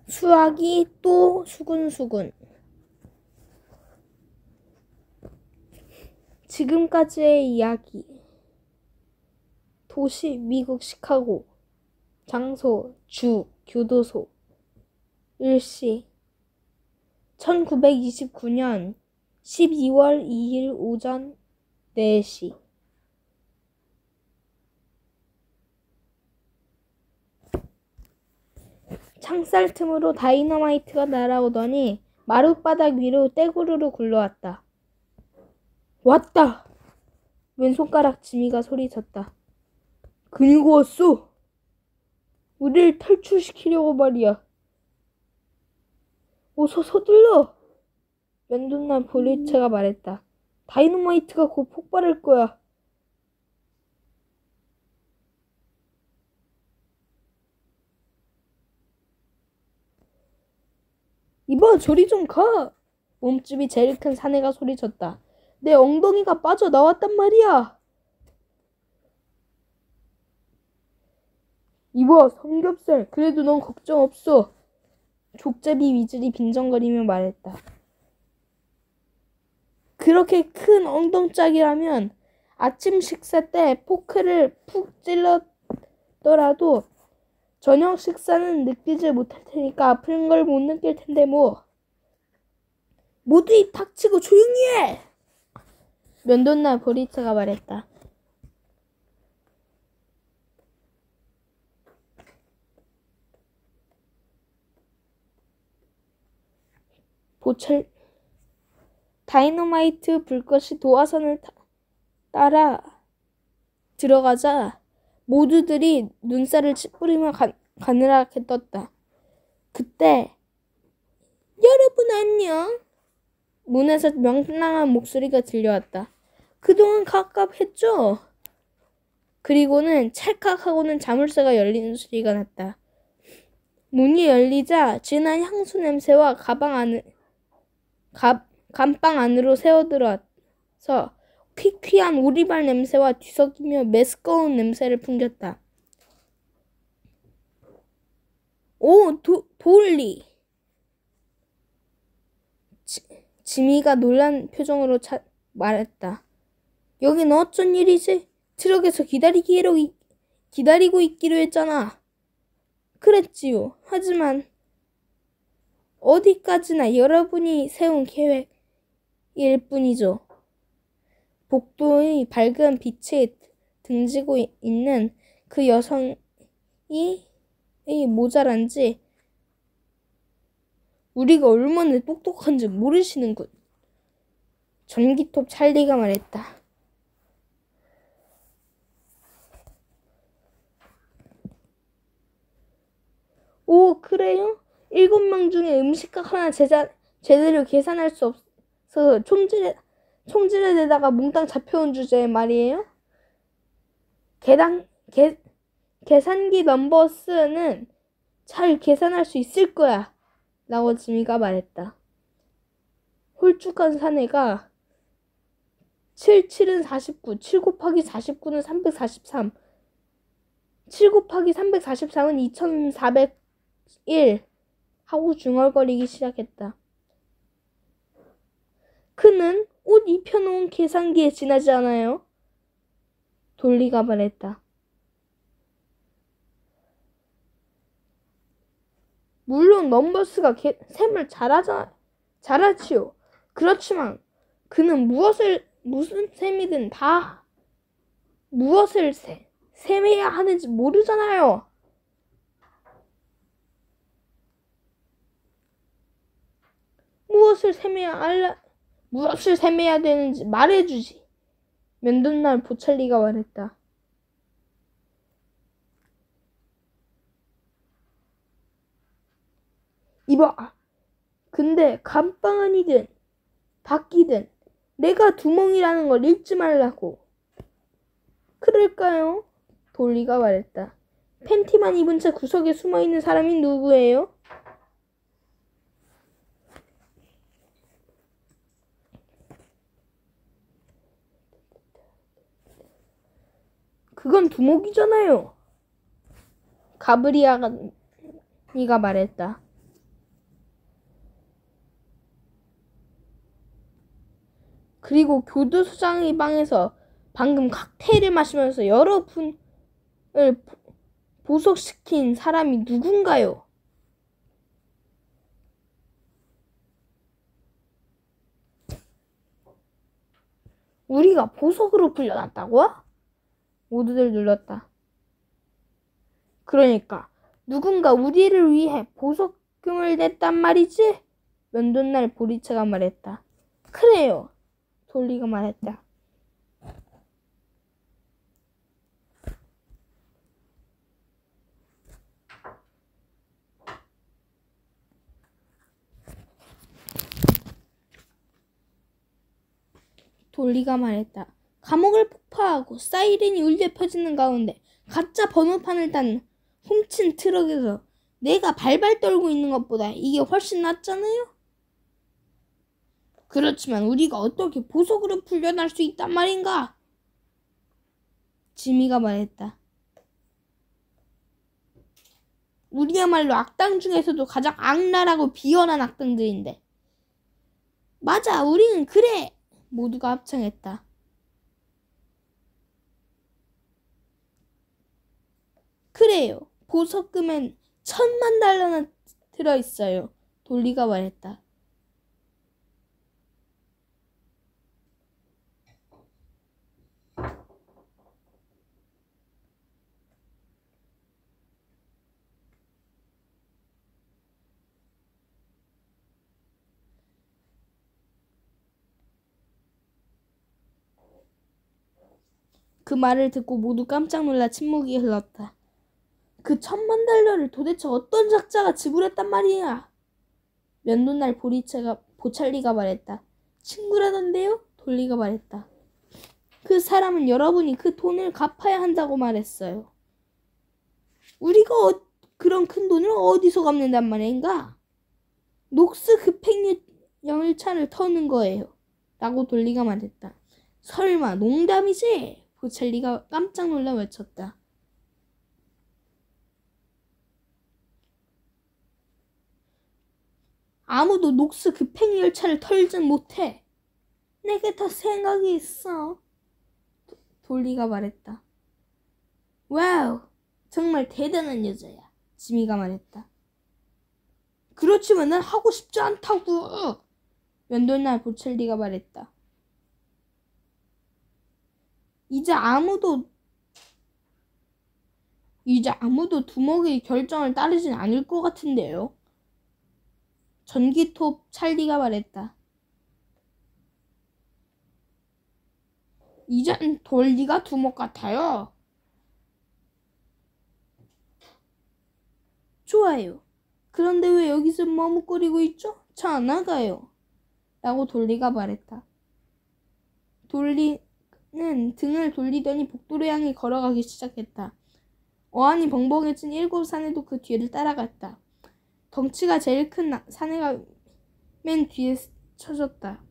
수학이 또 수근수근. 지금까지의 이야기. 도시 미국 시카고. 장소 주 교도소. 일시 1929년 12월 2일 오전 4시. 창살 틈으로 다이너마이트가 날아오더니 마룻바닥 위로 떼구르르 굴러왔다. 왔다! 왼손가락 지미가 소리쳤다. 그리고 왔어! 우리를 탈출시키려고 말이야. 어서 서둘러! 면도날 볼리체가 말했다. 다이너마이트가 곧 폭발할 거야. 이봐, 저리 좀 가! 몸집이 제일 큰 사내가 소리쳤다. 내 엉덩이가 빠져나왔단 말이야! 이봐, 삼겹살, 그래도 넌 걱정 없어. 족제비 위즐이 빈정거리며 말했다. 그렇게 큰 엉덩짝이라면 아침 식사 때 포크를 푹 찔렀더라도 저녁 식사는 느끼지 못할 테니까 아픈 걸 못 느낄 텐데 뭐. 모두 입 닥치고 조용히 해! 면도날 보리차가 말했다. 다이너마이트 불꽃이 도화선을 따라 들어가자 모두들이 눈살을 찌푸리며 가늘하게 떴다. 그때 여러분 안녕. 문에서 명랑한 목소리가 들려왔다. 그동안 갑갑했죠? 그리고는 찰칵하고는 자물쇠가 열리는 소리가 났다. 문이 열리자 진한 향수 냄새와 감방 안으로 새어들어서 퀴퀴한 오리발 냄새와 뒤섞이며 매스꺼운 냄새를 풍겼다. 오, 돌리! 지미가 놀란 표정으로 말했다. 여긴 어쩐 일이지? 트럭에서 기다리고 있기로 했잖아. 그랬지요. 하지만 어디까지나 여러분이 세운 계획일 뿐이죠. 복도의 밝은 빛에 등지고 있는 그 여성이 모자란지 우리가 얼마나 똑똑한지 모르시는군. 전기톱 찰리가 말했다. 오, 그래요? 7명 중에 음식값 하나 제대로 계산할 수 없어서 총질에 대다가 몽땅 잡혀온 주제에 말이에요? 계산기 넘버스는 잘 계산할 수 있을 거야. 라고 지미가 말했다. 홀쭉한 사내가 77은 49, 7 곱하기 49는 343, 7 곱하기 343은 2401 하고 중얼거리기 시작했다. 그는 옷 입혀놓은 계산기에 지나지 않아요? 돌리가 말했다. 물론 넘버스가 셈을 잘하지요. 그렇지만 그는 무슨 셈이든 다 무엇을 셈해야 하는지 모르잖아요. 무엇을 셈해야 되는지 말해주지. 면도날 보찰리가 말했다. 이봐. 근데 감방 안이든 밖이든 내가 두멍이라는 걸 잊지 말라고. 그럴까요? 돌리가 말했다. 팬티만 입은 채 구석에 숨어있는 사람이 누구예요? 그건 두목이잖아요. 가브리아가 말했다. 그리고 교도소장의 방에서 방금 칵테일을 마시면서 여러 분을 보석시킨 사람이 누군가요? 우리가 보석으로 풀려났다고? 모두들 눌렀다. 그러니까 누군가 우리를 위해 보석금을 냈단 말이지? 면도날 보리차가 말했다. 그래요. 돌리가 말했다. 돌리가 말했다. 감옥을 폭파하고 사이렌이 울려 퍼지는 가운데 가짜 번호판을 단 훔친 트럭에서 내가 발발 떨고 있는 것보다 이게 훨씬 낫잖아요? 그렇지만 우리가 어떻게 보석으로 풀려날 수 있단 말인가? 지미가 말했다. 우리야말로 악당 중에서도 가장 악랄하고 비열한 악당들인데. 맞아, 우리는 그래! 모두가 합창했다. 그래요. 보석금엔 1,000만 달러나 들어있어요. 돌리가 말했다. 그 말을 듣고 모두 깜짝 놀라 침묵이 흘렀다. 그 1,000만 달러를 도대체 어떤 작자가 지불했단 말이야? 면도날 보찰리가 말했다. 친구라던데요? 돌리가 말했다. 그 사람은 여러분이 그 돈을 갚아야 한다고 말했어요. 우리가 그런 큰 돈을 어디서 갚는단 말인가? 녹스 급행 열차를 터는 거예요. 라고 돌리가 말했다. 설마 농담이지? 보찰리가 깜짝 놀라 외쳤다. 아무도 녹스 급행 열차를 털진 못해. 내게 더 생각이 있어. 돌리가 말했다. 와우, 정말 대단한 여자야. 지미가 말했다. 그렇지만 난 하고 싶지 않다고. 면도날 보찰리가 말했다. 이제 아무도 두목의 결정을 따르진 않을 것 같은데요. 전기톱 찰리가 말했다. 이젠 돌리가 두목 같아요. 좋아요. 그런데 왜 여기서 머뭇거리고 있죠? 자, 나가요. 라고 돌리가 말했다. 돌리는 등을 돌리더니 복도로 향해 걸어가기 시작했다. 어안이 벙벙해진 7 사내도 그 뒤를 따라갔다. 덩치가 제일 큰 사내가 맨 뒤에 쳐졌다.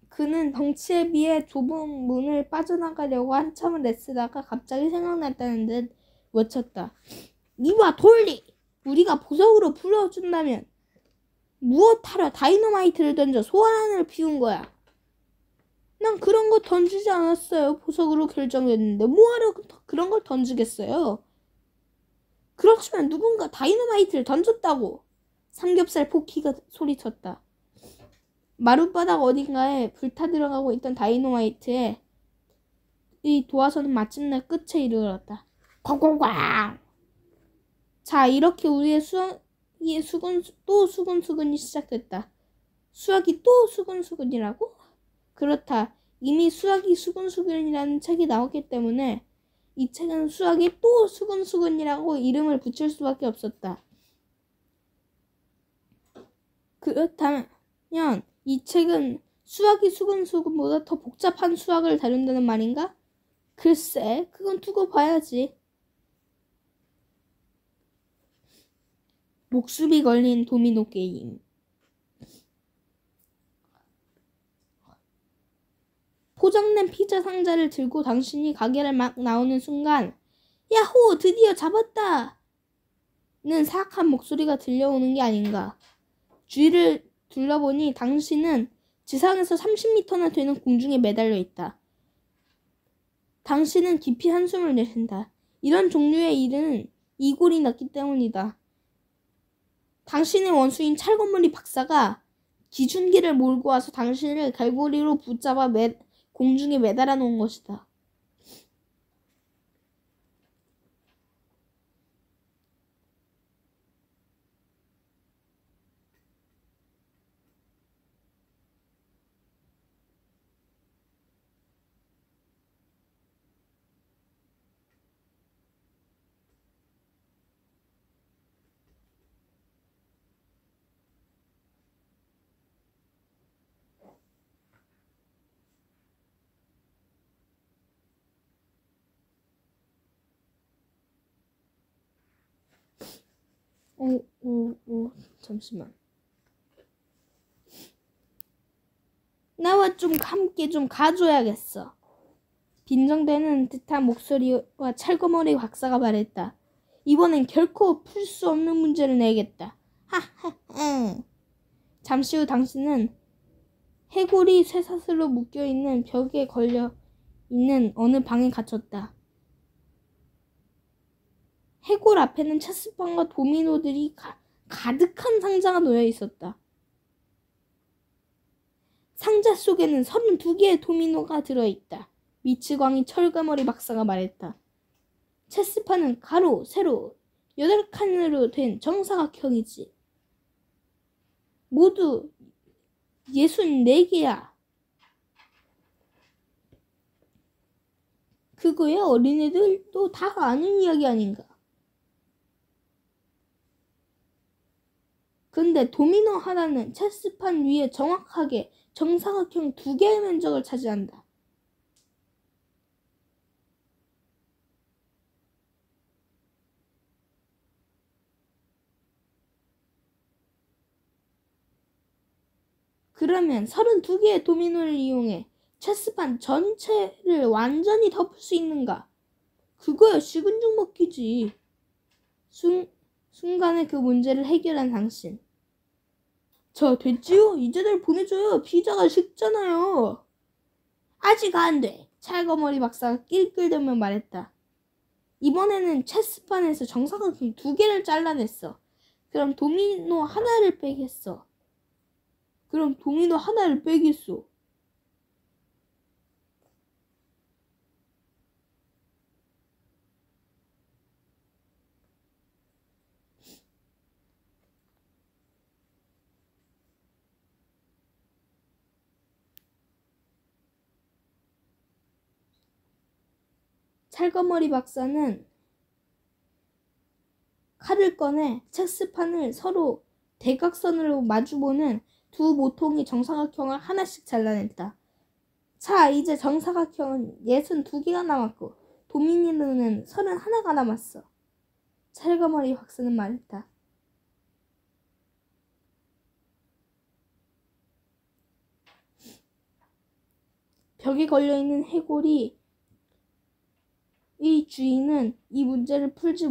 그는 덩치에 비해 좁은 문을 빠져나가려고 한참을 애쓰다가 갑자기 생각났다는 듯 외쳤다. 이봐 돌리! 우리가 보석으로 풀어준다면 무엇하러 다이너마이트를 던져 소환을 피운 거야? 난 그런 거 던지지 않았어요. 보석으로 결정됐는데 뭐하러 그런 걸 던지겠어요? 그렇지만 누군가 다이너마이트를 던졌다고. 삼겹살 포키가 소리쳤다. 마룻바닥 어딘가에 불타들어가고 있던 다이너마이트에 이 도화선은 마침내 끝에 이르렀다. 꽝꽝꽝! 자, 이렇게 우리의 수학이 수근수근이 시작됐다. 수학이 또 수근수근이라고? 그렇다. 이미 수학이 수근수근이라는 책이 나왔기 때문에 이 책은 수학이 또 수근수근이라고 이름을 붙일 수밖에 없었다. 그렇다면 이 책은 수학이 수근수근보다 더 복잡한 수학을 다룬다는 말인가? 글쎄, 그건 두고 봐야지. 목숨이 걸린 도미노 게임. 포장된 피자 상자를 들고 당신이 가게를 막 나오는 순간 야호! 드디어 잡았다! 는 사악한 목소리가 들려오는 게 아닌가. 주위를 둘러보니 당신은 지상에서 30m나 되는 공중에 매달려 있다. 당신은 깊이 한숨을 내쉰다. 이런 종류의 일은 이골이 났기 때문이다. 당신의 원수인 찰거머리 박사가 기준기를 몰고 와서 당신을 갈고리로 붙잡아 공중에 매달아 놓은 것이다. 잠시만. 나와 좀 함께 좀 가줘야겠어. 빈정대는 듯한 목소리와 찰거머리 박사가 말했다. 이번엔 결코 풀 수 없는 문제를 내겠다. 하하하. 잠시 후 당신은 해골이 쇠사슬로 묶여있는 벽에 걸려있는 어느 방에 갇혔다. 해골 앞에는 체스판과 도미노들이 가득한 상자가 놓여 있었다. 상자 속에는 32개의 도미노가 들어있다. 미치광이 철거머리 박사가 말했다. 체스판은 가로, 세로, 8칸으로 된 정사각형이지. 모두 64개야. 그거야 어린애들도 다 아는 이야기 아닌가. 근데 도미노 하나는 체스판 위에 정확하게 정사각형 2개의 면적을 차지한다. 그러면 32개의 도미노를 이용해 체스판 전체를 완전히 덮을 수 있는가? 그거야 식은죽 먹기지. 순간에 그 문제를 해결한 당신. 저 됐지요? 이제들 보내줘요. 피자가 식잖아요. 아직 안 돼. 찰거머리 박사가 낄낄대며 말했다. 이번에는 체스판에서 정사각형 2개를 잘라냈어. 그럼 도미노 하나를 빼겠어. 찰거머리 박사는 칼을 꺼내 체스판을 서로 대각선으로 마주보는 두 모퉁이 정사각형을 하나씩 잘라냈다. 자, 이제 정사각형은 62개가 남았고 도미노는 31개가 남았어. 찰거머리 박사는 말했다. 벽에 걸려있는 해골이 이 주인은 이 문제를 풀지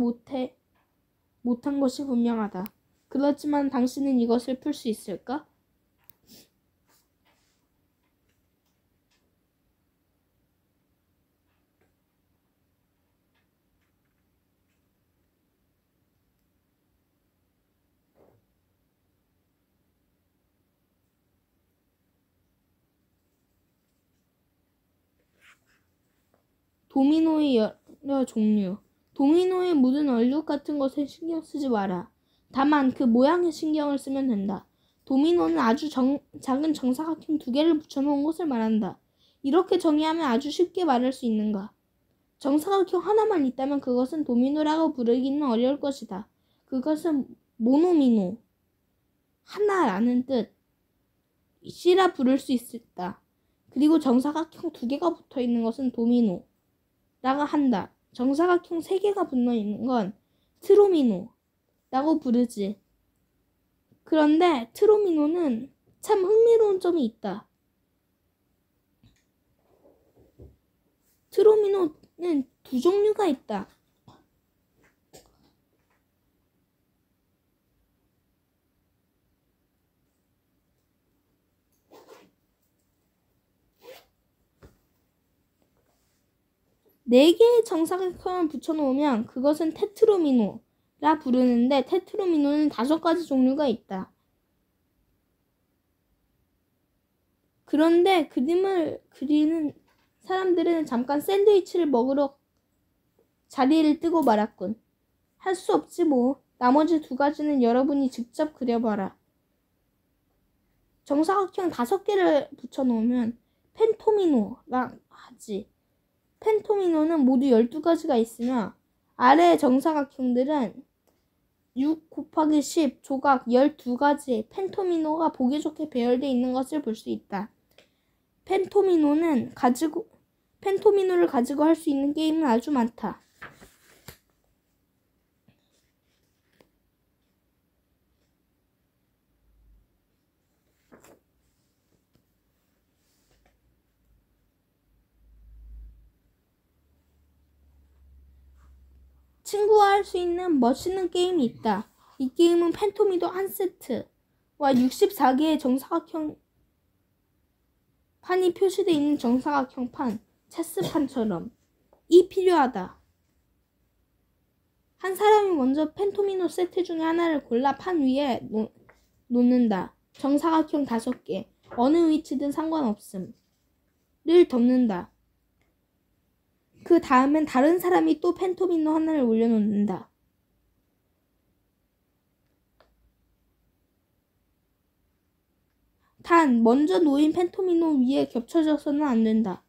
못한 것이 분명하다. 그렇지만 당신은 이것을 풀 수 있을까? 도미노의 여러 종류. 도미노에 묻은 얼룩 같은 것에 신경 쓰지 마라. 다만 그 모양에 신경을 쓰면 된다. 도미노는 아주 작은 정사각형 2개를 붙여놓은 것을 말한다. 이렇게 정의하면 아주 쉽게 말할 수 있는가. 정사각형 하나만 있다면 그것은 도미노라고 부르기는 어려울 것이다. 그것은 모노미노, 하나라는 뜻이라 부를 수 있다. 그리고 정사각형 2개가 붙어있는 것은 도미노 라고 한다. 정사각형 3개가 붙어있는 건 트로미노 라고 부르지. 그런데 트로미노는 참 흥미로운 점이 있다. 트로미노는 두 종류가 있다. 네 개의 정사각형을 붙여놓으면 그것은 테트로미노라 부르는데 테트로미노는 5가지 종류가 있다. 그런데 그림을 그리는 사람들은 잠깐 샌드위치를 먹으러 자리를 뜨고 말았군. 할 수 없지 뭐. 나머지 2가지는 여러분이 직접 그려봐라. 정사각형 5개를 붙여놓으면 펜토미노라 하지. 펜토미노는 모두 12가지가 있으며 아래의 정사각형들은 6 곱하기 10 조각 12가지 펜토미노가 보기 좋게 배열되어 있는 것을 볼 수 있다. 펜토미노를 가지고 할 수 있는 게임은 아주 많다. 친구와 할 수 있는 멋있는 게임이 있다. 이 게임은 펜토미노 한 세트와 64개의 정사각형 판이 표시되어 있는 정사각형 판, 체스판처럼 필요하다. 한 사람이 먼저 펜토미노 세트 중에 하나를 골라 판 위에 놓는다. 정사각형 5개, 어느 위치든 상관없음을 덮는다. 그 다음엔 다른 사람이 또 펜토미노 하나를 올려놓는다. 단, 먼저 놓인 펜토미노 위에 겹쳐져서는 안 된다.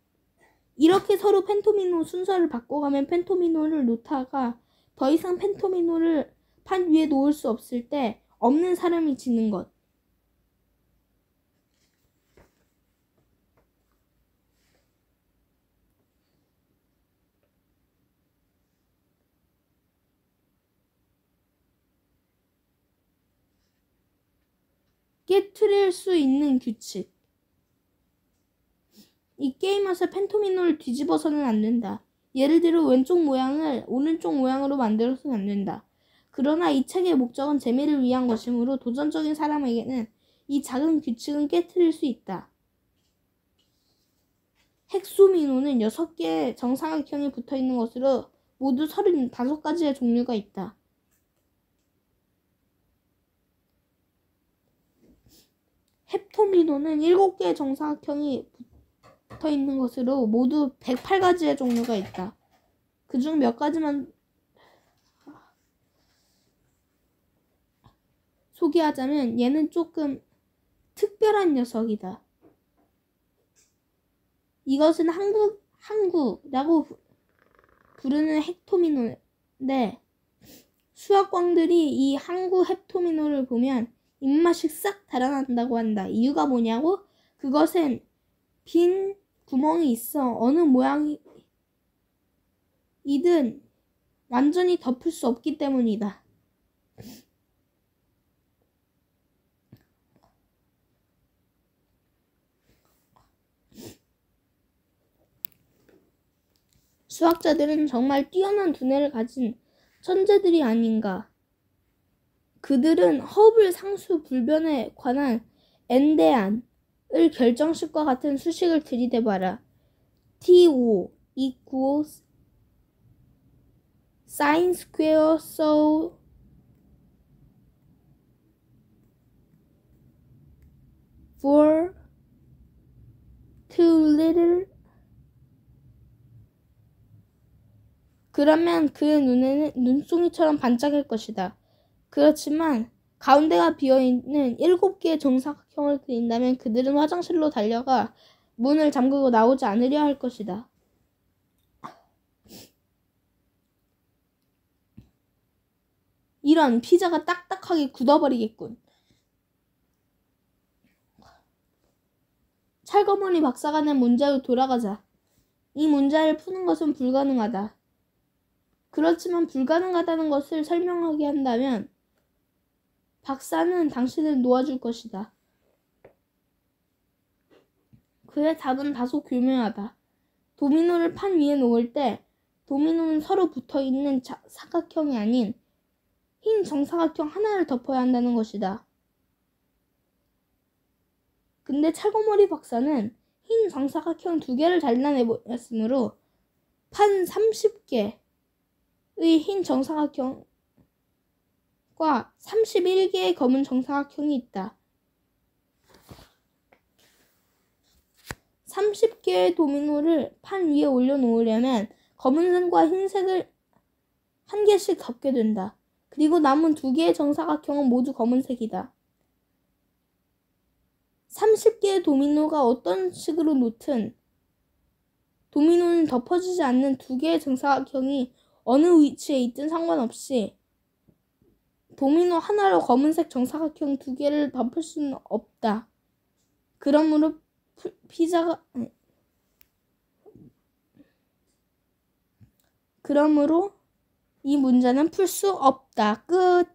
이렇게 서로 펜토미노 순서를 바꿔가면 펜토미노를 놓다가 더 이상 펜토미노를 판 위에 놓을 수 없을 때 없는 사람이 지는 것. 깨트릴 수 있는 규칙. 이 게임에서 펜토미노를 뒤집어서는 안 된다. 예를 들어 왼쪽 모양을 오른쪽 모양으로 만들어서는 안 된다. 그러나 이 책의 목적은 재미를 위한 것이므로 도전적인 사람에게는 이 작은 규칙은 깨트릴 수 있다. 헥소미노는 6개의 정사각형이 붙어있는 것으로 모두 35가지의 종류가 있다. 헵토미노는 7개의 정사각형이 붙어있는 것으로 모두 108가지의 종류가 있다. 그중 몇 가지만 소개하자면 얘는 조금 특별한 녀석이다. 이것은 항구라고 부르는 헥토미노인데 수학광들이 이 항구 헵토미노를 보면 입맛이 싹 달아난다고 한다. 이유가 뭐냐고? 그것은 빈 구멍이 있어 어느 모양이든 완전히 덮을 수 없기 때문이다. 수학자들은 정말 뛰어난 두뇌를 가진 천재들이 아닌가. 그들은 허블 상수 불변에 관한 엔데안을 결정식과 같은 수식을 들이대봐라. T5 equals sin square so for too little. 그러면 그의 눈에는 눈송이처럼 반짝일 것이다. 그렇지만 가운데가 비어있는 7개의 정사각형을 그린다면 그들은 화장실로 달려가 문을 잠그고 나오지 않으려 할 것이다. 이런 피자가 딱딱하게 굳어버리겠군. 찰거머니 박사가 낸 문제로 돌아가자. 이 문제를 푸는 것은 불가능하다. 그렇지만 불가능하다는 것을 설명하게 한다면 박사는 당신을 놓아줄 것이다. 그의 답은 다소 교묘하다. 도미노를 판 위에 놓을 때 도미노는 서로 붙어있는 사각형이 아닌 흰 정사각형 하나를 덮어야 한다는 것이다. 근데 찰거머리 박사는 흰 정사각형 2개를 잘라내버렸으므로 판 30개의 흰 정사각형과 31개의 검은 정사각형이 있다. 30개의 도미노를 판 위에 올려놓으려면 검은색과 흰색을 한 개씩 덮게 된다. 그리고 남은 2개의 정사각형은 모두 검은색이다. 30개의 도미노가 어떤 식으로 놓든 도미노는 덮어지지 않는 2개의 정사각형이 어느 위치에 있든 상관없이 도미노 하나로 검은색 정사각형 2개를 덮을 수는 없다. 그러므로 이 문제는 풀 수 없다. 끝.